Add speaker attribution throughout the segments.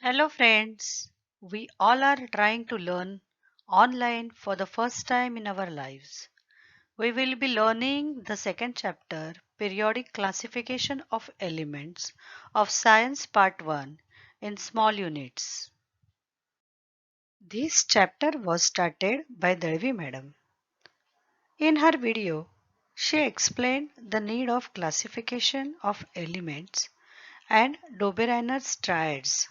Speaker 1: Hello, friends. We all are trying to learn online for the first time in our lives. We will be learning the second chapter, Periodic Classification of Elements of Science Part 1 in small units. This chapter was started by Dalvi Madam. In her video, she explained the need of classification of elements and Dobereiner's triads.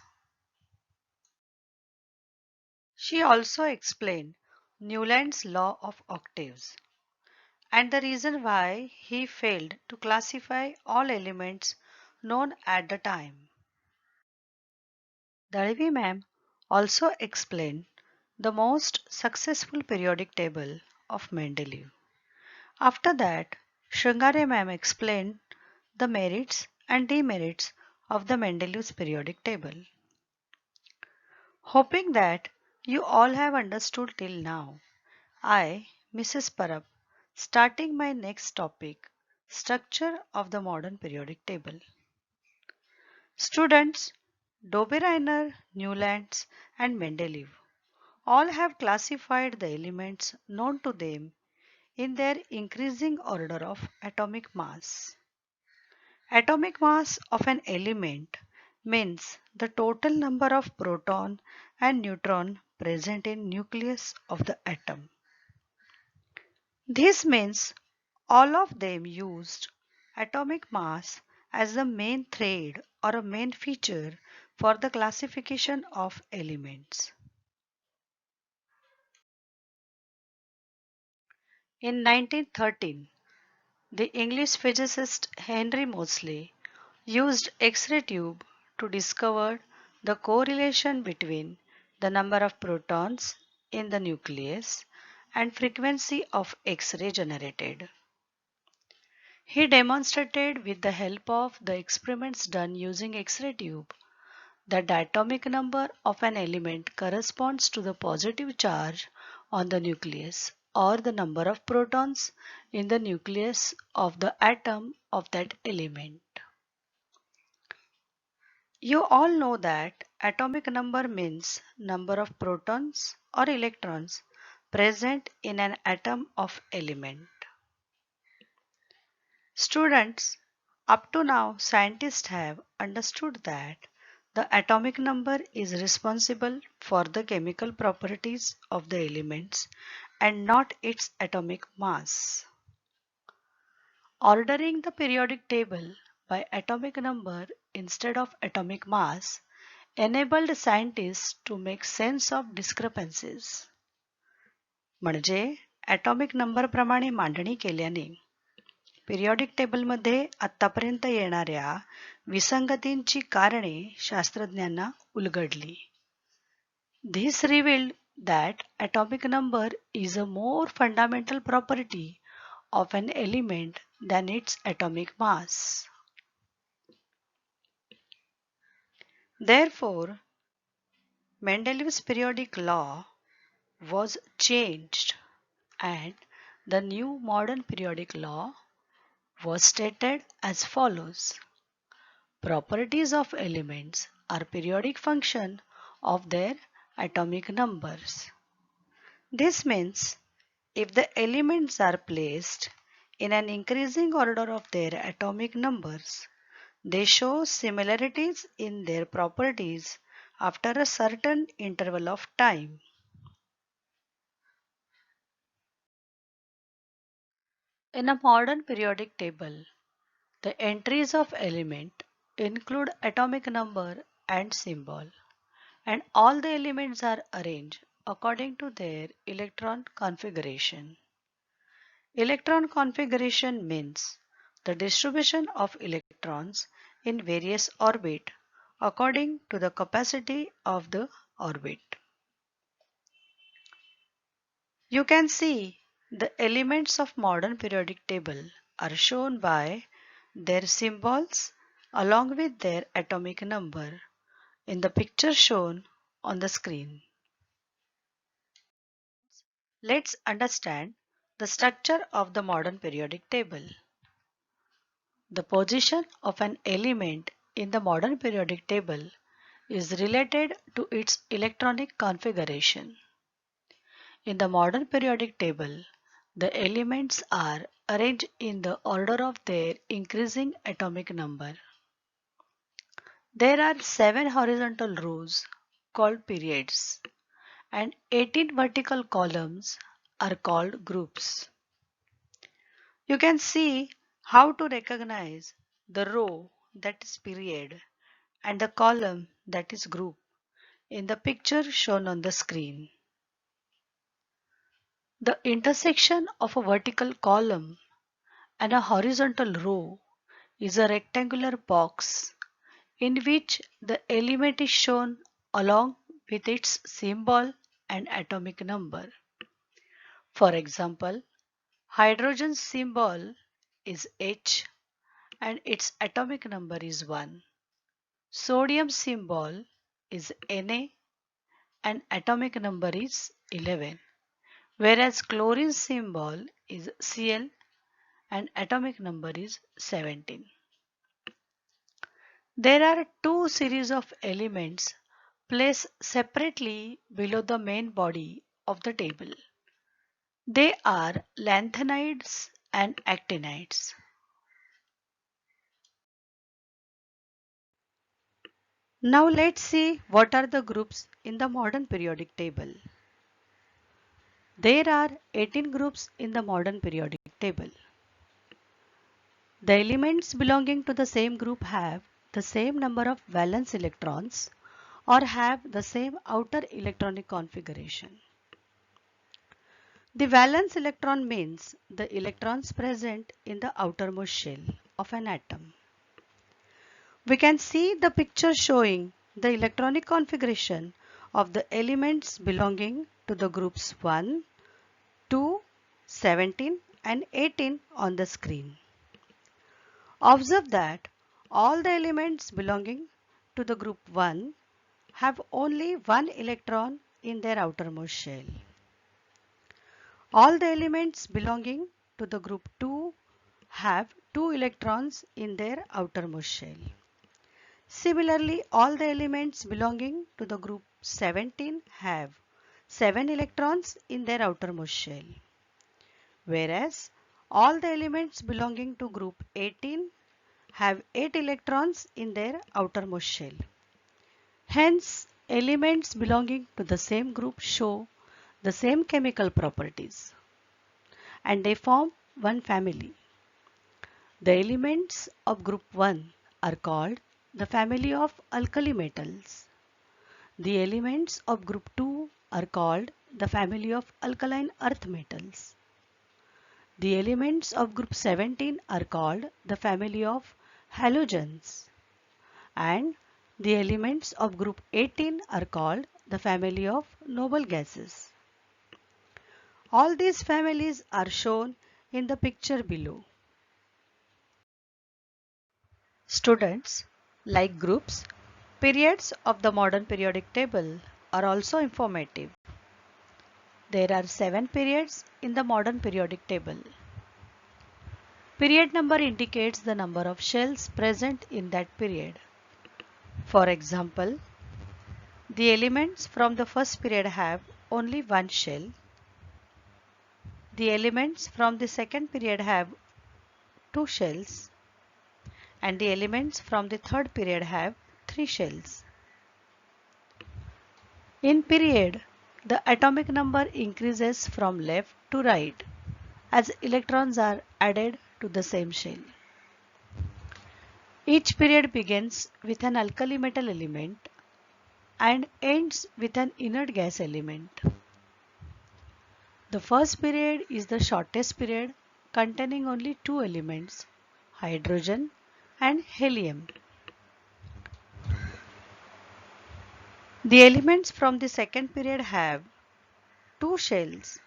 Speaker 1: She also explained Newland's law of octaves and the reason why he failed to classify all elements known at the time. Dalvi ma'am also explained the most successful periodic table of Mendeleev. After that, Sringare ma'am explained the merits and demerits of the Mendeleev's periodic table. Hoping that you all have understood till now, I, Mrs. Parab, starting my next topic, structure of the modern periodic table. Students, Dobereiner, Newlands and Mendeleev all have classified the elements known to them in their increasing order of atomic mass. Atomic mass of an element means the total number of proton and neutron present in nucleus of the atom. This means all of them used atomic mass as the main thread or a main feature for the classification of elements. In 1913, the English physicist Henry Moseley used X-ray tube to discover the correlation between the number of protons in the nucleus and frequency of X-ray generated. He demonstrated with the help of the experiments done using X-ray tube that the atomic number of an element corresponds to the positive charge on the nucleus or the number of protons in the nucleus of the atom of that element. You all know that atomic number means number of protons or electrons present in an atom of element. Students, up to now scientists have understood that the atomic number is responsible for the chemical properties of the elements and not its atomic mass. Ordering the periodic table by atomic number instead of atomic mass enabled scientists to make sense of discrepancies. म्हणजे atomic नंबरप्रमाणे मांडणी केल्याने periodic टेबलमध्ये आत्तापर्यंत येणाऱ्या विसंगतींची कारणे शास्त्रज्ञांना उलगडली. This revealed that atomic number is a more fundamental property of an element than its atomic mass. Therefore, Mendeleev's periodic law was changed and the new modern periodic law was stated as follows. Properties of elements are periodic function of their atomic numbers. This means if the elements are placed in an increasing order of their atomic numbers, they show similarities in their properties after a certain interval of time. In a modern periodic table, the entries of element include atomic number and symbol, and all the elements are arranged according to their electron configuration. Electron configuration means the distribution of electrons in various orbit according to the capacity of the orbit. You can see the elements of modern periodic table are shown by their symbols along with their atomic number in the picture shown on the screen. Let's understand the structure of the modern periodic table. The position of an element in the modern periodic table is related to its electronic configuration. In the modern periodic table, the elements are arranged in the order of their increasing atomic number. There are 7 horizontal rows called periods and 18 vertical columns are called groups. You can see how to recognize the row that is period and the column that is group in the picture shown on the screen. The intersection of a vertical column and a horizontal row is a rectangular box in which the element is shown along with its symbol and atomic number. For example, hydrogen's symbol is H and its atomic number is 1. Sodium symbol is Na and atomic number is 11, whereas chlorine symbol is Cl and atomic number is 17. There are two series of elements placed separately below the main body of the table. They are lanthanides and actinides. Now let's see what are the groups in the modern periodic table. There are 18 groups in the modern periodic table. The elements belonging to the same group have the same number of valence electrons or have the same outer electronic configuration. The valence electron means the electrons present in the outermost shell of an atom. We can see the picture showing the electronic configuration of the elements belonging to the groups 1, 2, 17 and 18 on the screen. Observe that all the elements belonging to the group 1 have only one electron in their outermost shell. All the elements belonging to the group 2 have 2 electrons in their outermost shell. Similarly, all the elements belonging to the group 17 have 7 electrons in their outermost shell, whereas all the elements belonging to group 18 have 8 electrons in their outermost shell. Hence, elements belonging to the same group show the same chemical properties and they form one family. The elements of group 1 are called the family of alkali metals. The elements of group 2 are called the family of alkaline earth metals. The elements of group 17 are called the family of halogens and the elements of group 18 are called the family of noble gases. All these families are shown in the picture below. Students, like groups, periods of the modern periodic table are also informative. There are 7 periods in the modern periodic table. Period number indicates the number of shells present in that period. For example, the elements from the first period have only one shell. The elements from the second period have 2 shells. And the elements from the third period have 3 shells. In period, the atomic number increases from left to right as electrons are added to the same shell. Each period begins with an alkali metal element and ends with an inert gas element. The first period is the shortest period containing only 2 elements, hydrogen and helium. The elements from the second period have 2 shells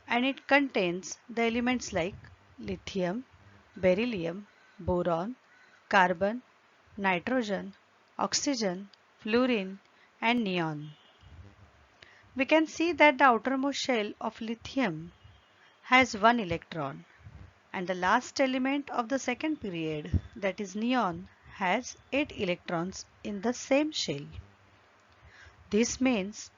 Speaker 1: and it contains the elements like lithium, beryllium, boron, carbon, nitrogen, oxygen, fluorine and neon. We can see that the outermost shell of lithium has 1 electron and the last element of the second period, that is neon, has 8 electrons in the same shell. This means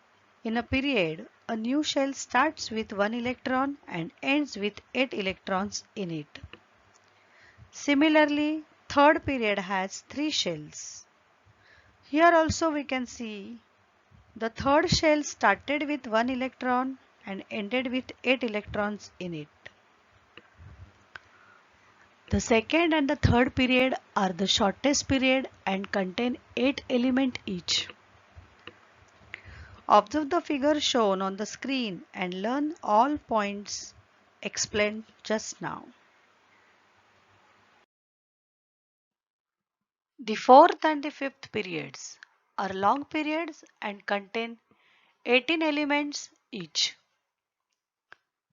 Speaker 1: in a period, a new shell starts with 1 electron and ends with 8 electrons in it. Similarly, third period has 3 shells. Here also we can see the third shell started with 1 electron and ended with 8 electrons in it. The second and the third period are the shortest period and contain 8 elements each. Observe the figure shown on the screen and learn all points explained just now. The fourth and the fifth periods are long periods and contain 18 elements each.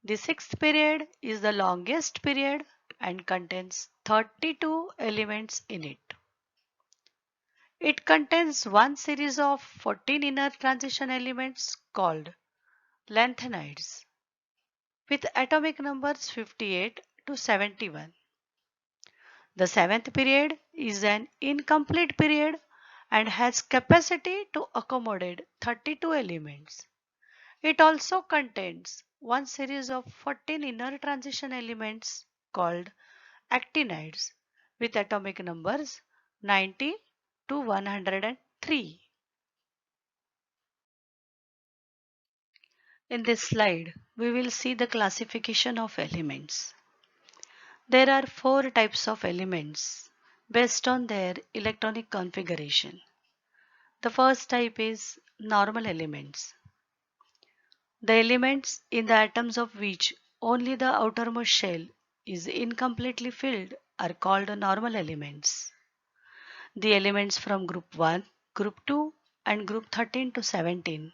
Speaker 1: The sixth period is the longest period and contains 32 elements in it. It contains one series of 14 inner transition elements called lanthanides with atomic numbers 58 to 71. The seventh period is an incomplete period and has capacity to accommodate 32 elements. It also contains one series of 14 inner transition elements called actinides with atomic numbers 90 to 103. In this slide, we will see the classification of elements. There are four types of elements based on their electronic configuration. The first type is normal elements. The elements in the atoms of which only the outermost shell is incompletely filled are called normal elements. The elements from group 1, group 2 and group 13 to 17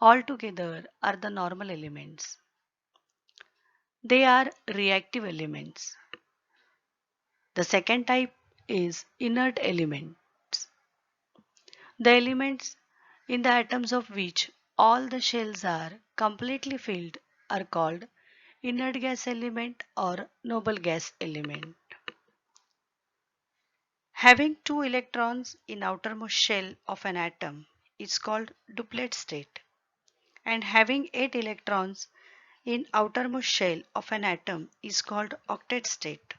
Speaker 1: altogether are the normal elements. They are reactive elements. The second type is inert elements. The elements in the atoms of which all the shells are completely filled are called inert gas element or noble gas element. Having 2 electrons in outermost shell of an atom is called duplet state, and having 8 electrons in outermost shell of an atom is called octet state.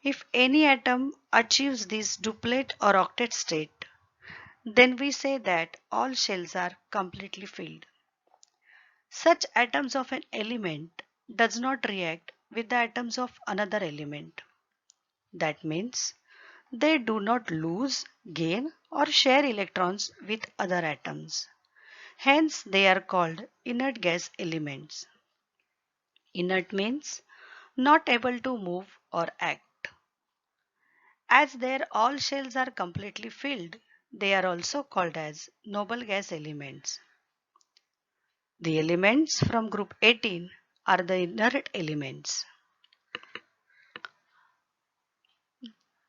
Speaker 1: If any atom achieves this duplet or octet state, then we say that all shells are completely filled. Such atoms of an element does not react with the atoms of another element. That means they do not lose, gain or share electrons with other atoms. Hence they are called inert gas elements. Inert means not able to move or act. As their all shells are completely filled, they are also called as noble gas elements. The elements from group 18 are the inert elements.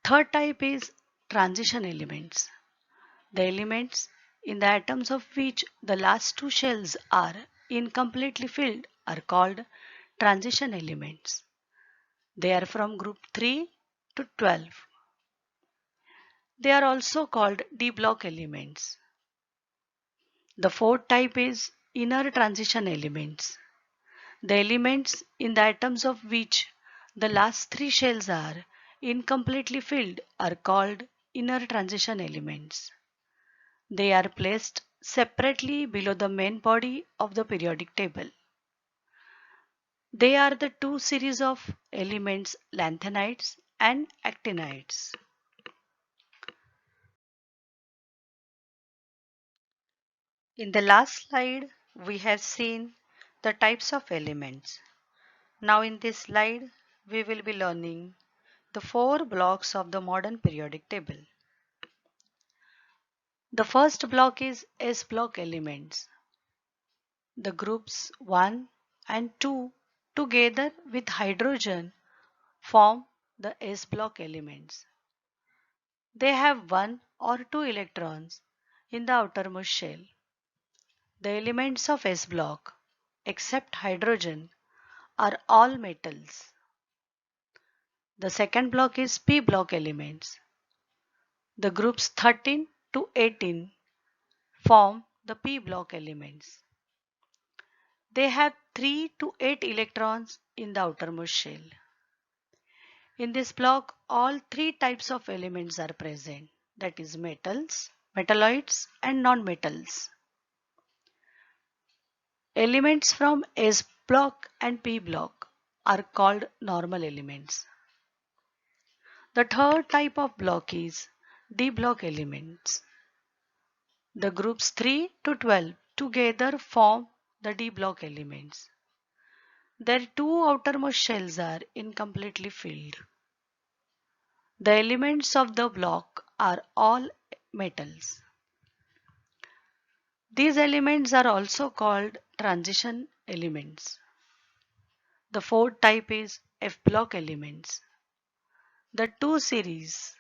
Speaker 1: Third type is transition elements. The elements in the atoms of which the last two shells are incompletely filled are called transition elements. They are from group 3 to 12. They are also called d block elements. The fourth type is inner transition elements. The elements in the atoms of which the last three shells are incompletely filled are called inner transition elements. They are placed separately below the main body of the periodic table. They are the two series of elements lanthanides and actinides. In the last slide, we have seen the types of elements. Now in this slide, we will be learning the four blocks of the modern periodic table. The first block is S block elements. The groups 1 and 2 together with hydrogen form the S block elements. They have 1 or 2 electrons in the outermost shell. The elements of S block, except hydrogen, are all metals. The second block is P block elements. The groups 13 to 18 form the p block elements. They have 3 to 8 electrons in the outermost shell. In this block, all three types of elements are present, that is metals, metalloids and non-metals. Elements from S block and P block are called normal elements. The third type of block is D block elements. The groups 3 to 12 together form the D block elements. Their two outermost shells are incompletely filled. The elements of the block are all metals. These elements are also called transition elements. The fourth type is F block elements. The two series,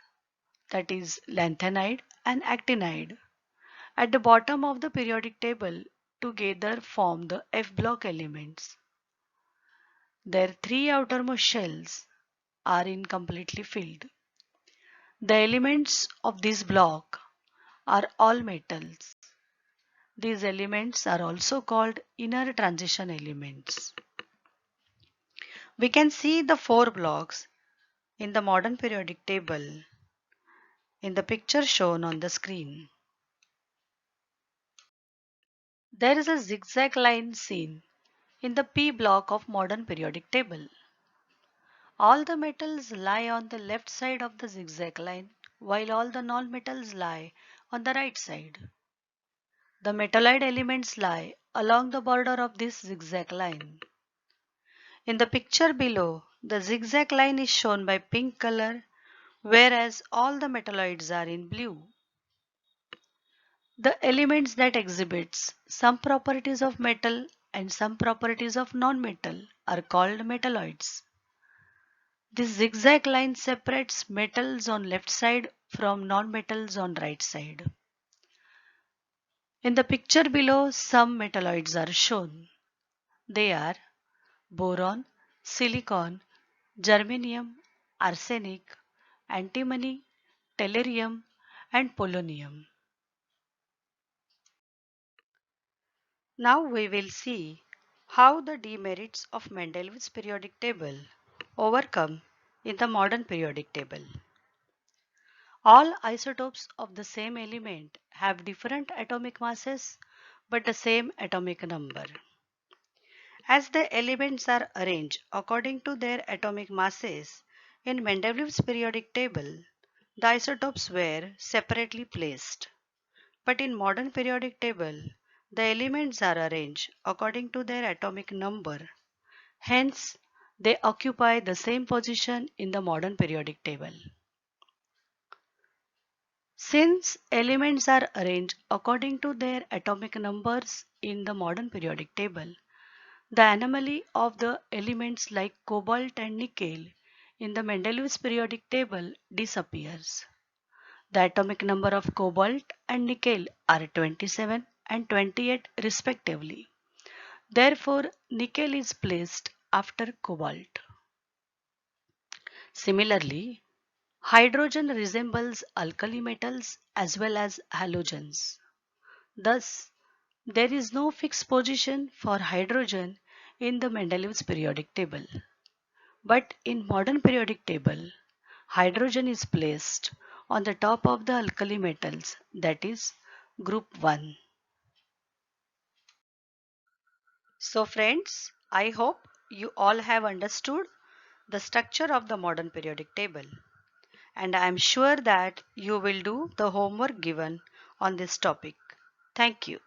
Speaker 1: that is lanthanide and actinide, at the bottom of the periodic table together form the F block elements. Their three outermost shells are incompletely filled. The elements of this block are all metals. These elements are also called inner transition elements. We can see the four blocks in the modern periodic table in the picture shown on the screen. There is a zigzag line seen in the P block of modern periodic table. All the metals lie on the left side of the zigzag line, while all the non-metals lie on the right side. The metalloid elements lie along the border of this zigzag line. In the picture below, the zigzag line is shown by pink color, whereas all the metalloids are in blue. The elements that exhibits some properties of metal and some properties of non-metal are called metalloids. This zigzag line separates metals on left side from non-metals on right side. In the picture below, some metalloids are shown. They are boron, silicon, germanium, arsenic, antimony, tellurium, and polonium. Now we will see how the demerits of Mendeleev's periodic table overcome in the modern periodic table. All isotopes of the same element have different atomic masses but the same atomic number. As the elements are arranged according to their atomic masses in Mendeleev's periodic table, the isotopes were separately placed. But in modern periodic table, the elements are arranged according to their atomic number. Hence, they occupy the same position in the modern periodic table. Since elements are arranged according to their atomic numbers in the modern periodic table, the anomaly of the elements like cobalt and nickel in the Mendeleev's periodic table disappears. The atomic number of cobalt and nickel are 27 and 28 respectively. Therefore, nickel is placed after cobalt. Similarly, hydrogen resembles alkali metals as well as halogens. Thus, there is no fixed position for hydrogen in the Mendeleev's periodic table. But in modern periodic table, hydrogen is placed on the top of the alkali metals, that is group 1. So friends, I hope you all have understood the structure of the modern periodic table, and I am sure that you will do the homework given on this topic. Thank you.